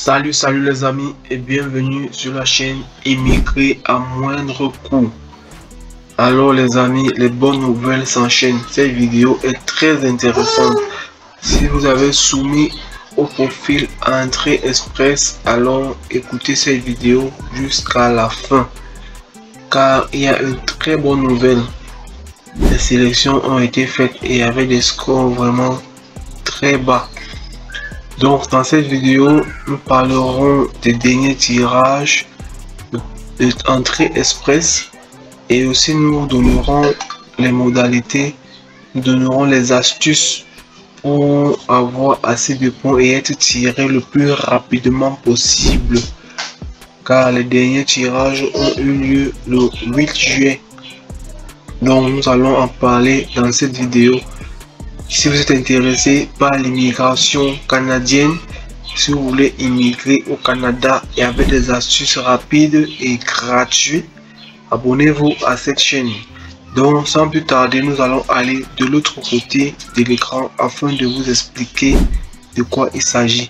Salut les amis et bienvenue sur la chaîne Immigrer à moindre coût. Alors les amis, les bonnes nouvelles s'enchaînent. Cette vidéo est très intéressante. Si vous avez soumis au profil Entrée Express, alors écoutez cette vidéo jusqu'à la fin. Car il y a une très bonne nouvelle. Les sélections ont été faites et avec des scores vraiment très bas. Donc dans cette vidéo, nous parlerons des derniers tirages de Entrée Express et aussi nous donnerons les modalités, nous donnerons les astuces pour avoir assez de points et être tiré le plus rapidement possible. Car les derniers tirages ont eu lieu le 8 juillet. Donc nous allons en parler dans cette vidéo. Si vous êtes intéressé par l'immigration canadienne, si vous voulez immigrer au Canada et avec des astuces rapides et gratuites, abonnez-vous à cette chaîne. Donc sans plus tarder, nous allons aller de l'autre côté de l'écran afin de vous expliquer de quoi il s'agit.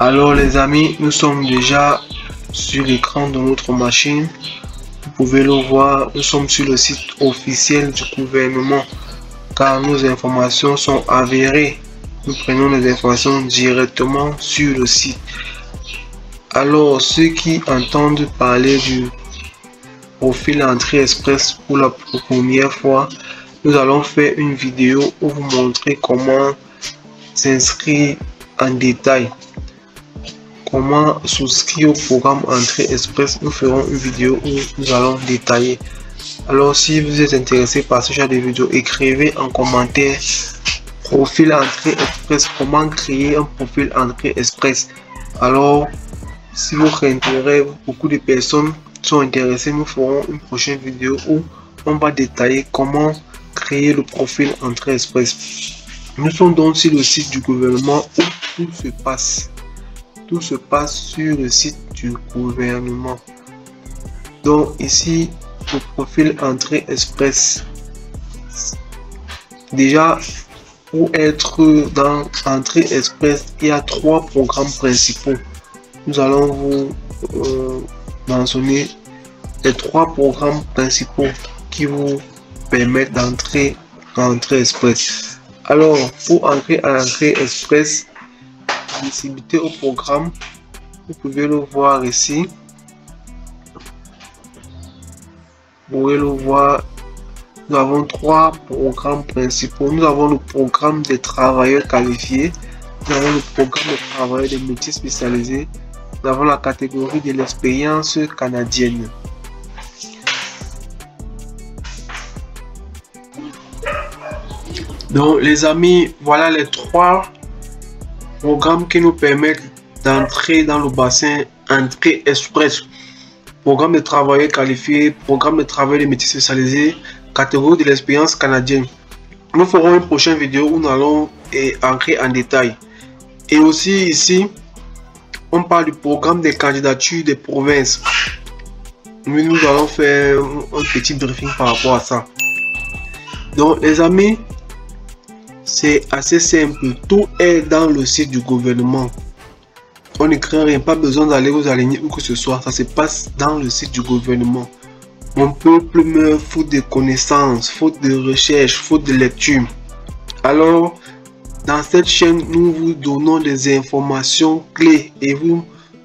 Alors les amis, nous sommes déjà sur l'écran de notre machine. Vous pouvez le voir, nous sommes sur le site officiel du gouvernement car nos informations sont avérées. Nous prenons les informations directement sur le site. Alors ceux qui entendent parler du profil Entrée Express pour la première fois, nous allons faire une vidéo pour vous montrer comment s'inscrire en détail. Comment souscrire au programme Entrée Express, nous ferons une vidéo où nous allons détailler. Alors si vous êtes intéressé par ce genre de vidéo, écrivez en commentaire profil Entrée Express, comment créer un profil Entrée Express. Alors si votre intérêt, beaucoup de personnes sont intéressées, nous ferons une prochaine vidéo où on va détailler comment créer le profil Entrée Express. Nous sommes donc sur le site du gouvernement où tout se passe. Tout se passe sur le site du gouvernement. Donc ici, le profil Entrée Express. Déjà, pour être dans Entrée Express, il y a 3 programmes principaux. Nous allons vous mentionner les 3 programmes principaux qui vous permettent d'entrer en Entrée Express. Alors, pour entrer en Entrée Express, visibilité au programme, vous pouvez le voir ici. Vous pouvez le voir, nous avons 3 programmes principaux. Nous avons le programme des travailleurs qualifiés, nous avons le programme des travailleurs des métiers spécialisés, nous avons la catégorie de l'expérience canadienne. Donc les amis, voilà les 3 programmes qui nous permettent d'entrer dans le bassin Entrée Express. Programme de travailleurs qualifiés, programme de travail des métiers spécialisés, catégorie de l'expérience canadienne. Nous ferons une prochaine vidéo où nous allons entrer en détail. Et aussi ici, on parle du programme des candidatures des provinces. Nous allons faire un petit briefing par rapport à ça. Donc les amis, c'est assez simple, tout est dans le site du gouvernement. On ne craint rien, pas besoin d'aller vous aligner ou que ce soit, ça se passe dans le site du gouvernement. Mon peuple meurt faute de connaissances, faute de recherche, faute de lecture. Alors, dans cette chaîne, nous vous donnons des informations clés et vous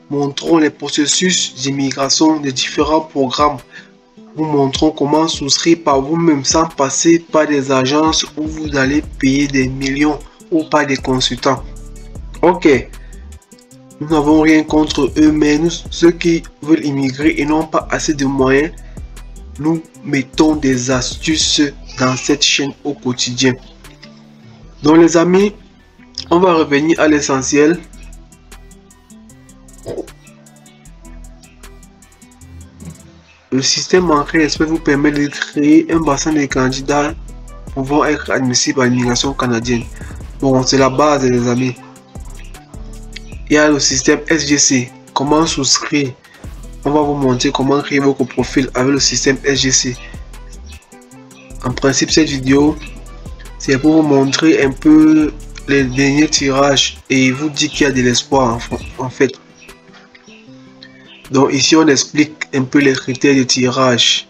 montrons les processus d'immigration des différents programmes. Vous montrons comment souscrire par vous-même sans passer par des agences où vous allez payer des millions ou par des consultants. Ok, nous n'avons rien contre eux, mais nous, ceux qui veulent immigrer et n'ont pas assez de moyens, nous mettons des astuces dans cette chaîne au quotidien. Donc les amis, on va revenir à l'essentiel. Le système Entrée Express vous permet de créer un bassin de candidats pouvant être admissibles à l'immigration canadienne. Bon, c'est la base les amis. Il y a le système SGC. Comment souscrire? On va vous montrer comment créer votre profil avec le système SGC. En principe, cette vidéo, c'est pour vous montrer un peu les derniers tirages et il vous dit qu'il y a de l'espoir en fait. Donc ici on explique un peu les critères de tirage.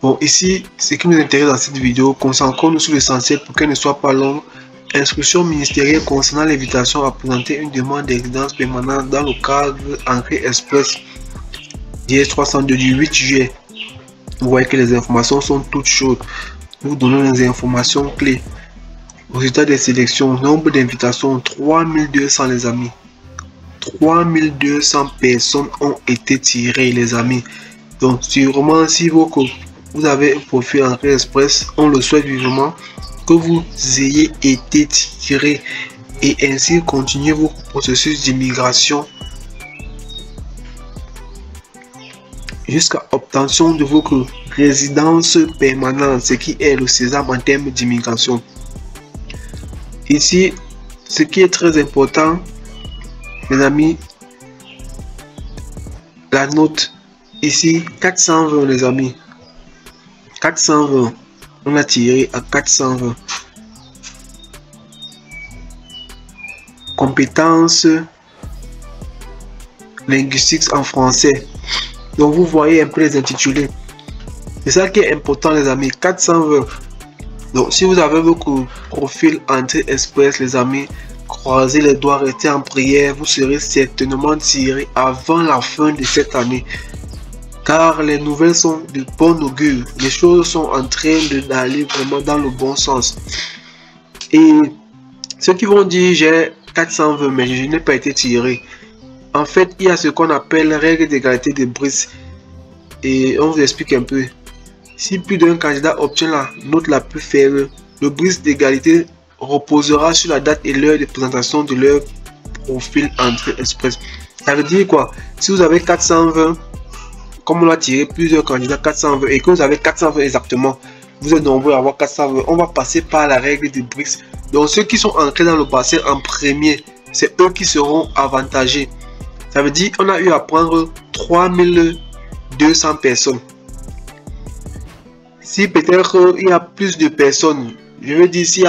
Bon, ici ce qui nous intéresse dans cette vidéo, concentrons-nous sur l'essentiel pour qu'elle ne soit pas longue. Instruction ministérielle concernant l'invitation à présenter une demande de résidence permanente dans le cadre Entrée Express DS302 du 8 juillet. Vous voyez que les informations sont toutes chaudes. Nous donnons les informations clés. Résultat des sélections, nombre d'invitations 3200 les amis. 3200 personnes ont été tirées les amis. Donc sûrement si vous avez un profil Entrée Express, on le souhaite vivement que vous ayez été tiré et ainsi continuer votre processus d'immigration jusqu'à obtention de votre résidence permanente, ce qui est le sésame en termes d'immigration. Ici, ce qui est très important, mes amis, la note ici 420 les amis, 420, on a tiré à 420. Compétences linguistiques en français. Donc vous voyez un peu les intitulés. C'est ça qui est important les amis, 420. Donc si vous avez votre profil Entrée Express les amis, croisez les doigts, restez en prière, vous serez certainement tiré avant la fin de cette année. Car les nouvelles sont de bon augure, les choses sont en train d'aller vraiment dans le bon sens. Et ceux qui vont dire j'ai 420 mais je n'ai pas été tiré. En fait, il y a ce qu'on appelle règle d'égalité de Brice. Et on vous explique un peu. Si plus d'un candidat obtient la note la plus faible, le Brice d'égalité reposera sur la date et l'heure de présentation de leur profil Entrée Express. Ça veut dire quoi? Si vous avez 420, comme on a tiré plusieurs candidats 420 et que vous avez 420 exactement, vous êtes nombreux à avoir 420, on va passer par la règle de Brice. Donc ceux qui sont entrés dans le bassin en premier, c'est eux qui seront avantagés. Ça veut dire qu'on a eu à prendre 3200 personnes. Si peut-être il y a plus de personnes, je veux dire s'il y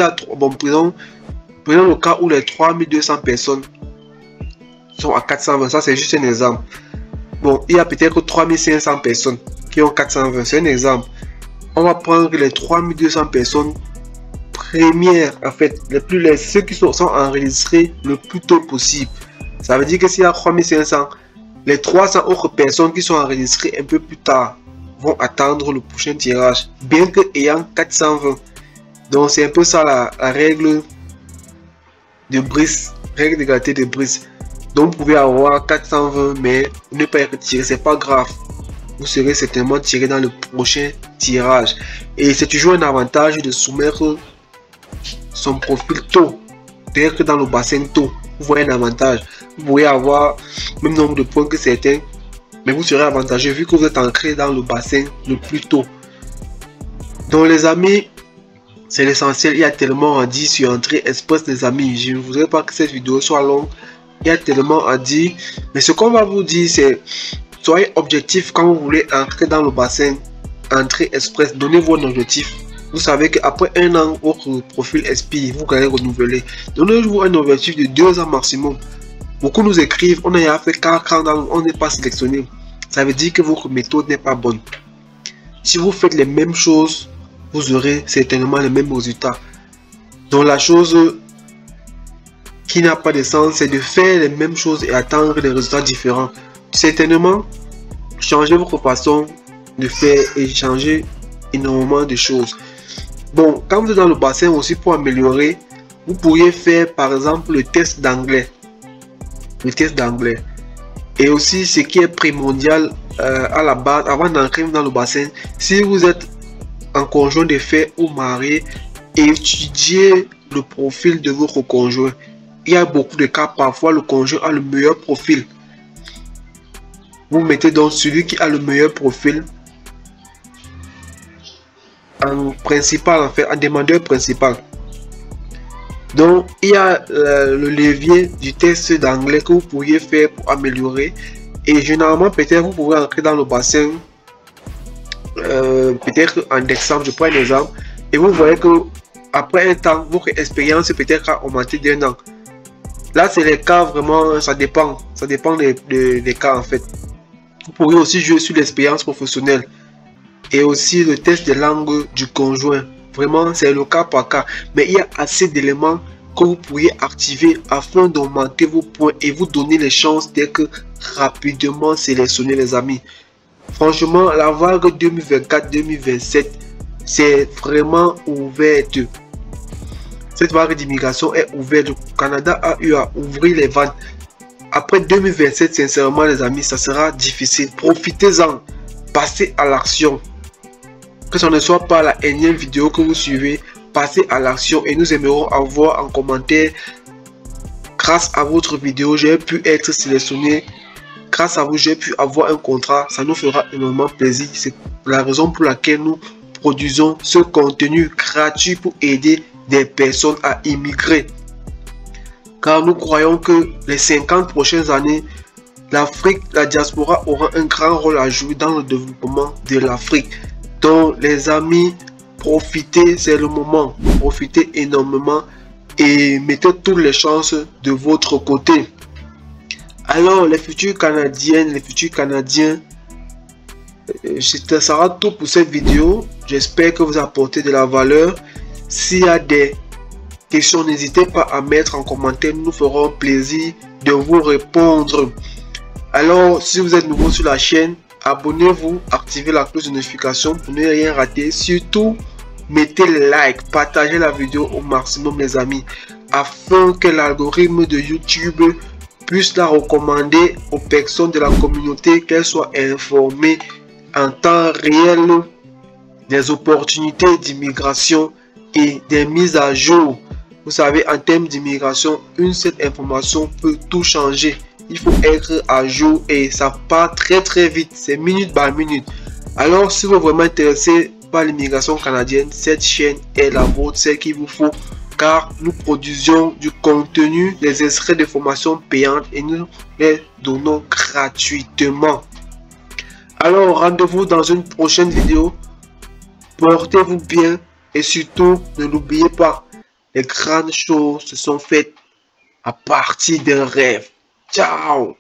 a bon, prenons le cas où les 3200 personnes sont à 420, ça c'est juste un exemple. Bon, il y a peut-être 3500 personnes qui ont 420, c'est un exemple. On va prendre les 3200 personnes premières, en fait, ceux qui sont enregistrés le plus tôt possible. Ça veut dire que s'il y a 3500, les 300 autres personnes qui sont enregistrées un peu plus tard vont attendre le prochain tirage, bien que ayant 420. Donc c'est un peu ça la règle de Brice, règle d'égalité de Brice. Donc vous pouvez avoir 420 mais ne pas être tiré, c'est pas grave. Vous serez certainement tiré dans le prochain tirage. Et c'est toujours un avantage de soumettre son profil tôt, d'être dans le bassin tôt. Vous voyez un avantage. Vous pouvez avoir le même nombre de points que certains, mais vous serez avantagé vu que vous êtes ancré dans le bassin le plus tôt. Donc les amis, c'est l'essentiel. Il y a tellement à dire sur Entrée Express les amis. Je ne voudrais pas que cette vidéo soit longue. Il y a tellement à dire. Mais ce qu'on va vous dire, c'est soyez objectif quand vous voulez entrer dans le bassin Entrée Express. Donnez-vous un objectif. Vous savez qu'après un an, votre profil expire. Vous allez renouveler. Donnez-vous un objectif de 2 ans maximum. Beaucoup nous écrivent, on a fait 4 ans, on n'est pas sélectionné. Ça veut dire que votre méthode n'est pas bonne. Si vous faites les mêmes choses, vous aurez certainement les mêmes résultats. Donc la chose qui n'a pas de sens, c'est de faire les mêmes choses et attendre des résultats différents. Certainement, changez votre façon de faire et changer énormément de choses. Bon, quand vous êtes dans le bassin aussi pour améliorer, vous pourriez faire par exemple le test d'anglais. Le test d'anglais. Et aussi ce qui est primordial à la base, avant d'entrer dans le bassin, si vous êtes en conjoint de fait ou marié, étudiez le profil de votre conjoint. Il y a beaucoup de cas, parfois le conjoint a le meilleur profil. Vous mettez donc celui qui a le meilleur profil en principal, en fait, en demandeur principal. Donc il y a le levier du test d'anglais que vous pourriez faire pour améliorer. Et généralement, peut-être vous pouvez entrer dans le bassin, peut-être en décembre, je prends un exemple, et vous voyez que après un temps, votre expérience peut-être a augmenté d'un an. Là, c'est les cas vraiment, ça dépend des cas en fait. Vous pourriez aussi jouer sur l'expérience professionnelle et aussi le test de langue du conjoint. Vraiment, c'est le cas par cas. Mais il y a assez d'éléments que vous pourriez activer afin d'augmenter vos points et vous donner les chances d'être rapidement sélectionné, les amis. Franchement, la vague 2024-2027, c'est vraiment ouverte. Cette vague d'immigration est ouverte. Le Canada a eu à ouvrir les vannes. Après 2027, sincèrement, les amis, ça sera difficile. Profitez-en. Passez à l'action. Que ce ne soit pas la énième vidéo que vous suivez, passez à l'action et nous aimerons avoir en commentaire. Grâce à votre vidéo, j'ai pu être sélectionné. Grâce à vous, j'ai pu avoir un contrat. Ça nous fera énormément plaisir. C'est la raison pour laquelle nous produisons ce contenu gratuit pour aider des personnes à immigrer. Car nous croyons que les 50 prochaines années, l'Afrique, la diaspora aura un grand rôle à jouer dans le développement de l'Afrique. Donc les amis, profitez, c'est le moment. Profitez énormément et mettez toutes les chances de votre côté. Alors les futurs Canadiennes, les futurs Canadiens, ça sera tout pour cette vidéo. J'espère que vous apportez de la valeur. S'il y a des questions, n'hésitez pas à mettre en commentaire. Nous ferons plaisir de vous répondre. Alors, si vous êtes nouveau sur la chaîne, abonnez-vous, activez la cloche de notification pour ne rien rater. Surtout, mettez le like, partagez la vidéo au maximum, les amis, afin que l'algorithme de YouTube puisse la recommander aux personnes de la communauté, qu'elles soient informées en temps réel des opportunités d'immigration et des mises à jour. Vous savez, en termes d'immigration, une seule information peut tout changer. Il faut être à jour et ça part très vite, c'est minute par minute. Alors si vous êtes vraiment intéressé par l'immigration canadienne, cette chaîne est la vôtre, celle qu'il vous faut, car nous produisons du contenu, des extraits de formation payantes et nous les donnons gratuitement. Alors rendez-vous dans une prochaine vidéo. Portez-vous bien et surtout ne l'oubliez pas, les grandes choses se sont faites à partir d'un rêve. Ciao!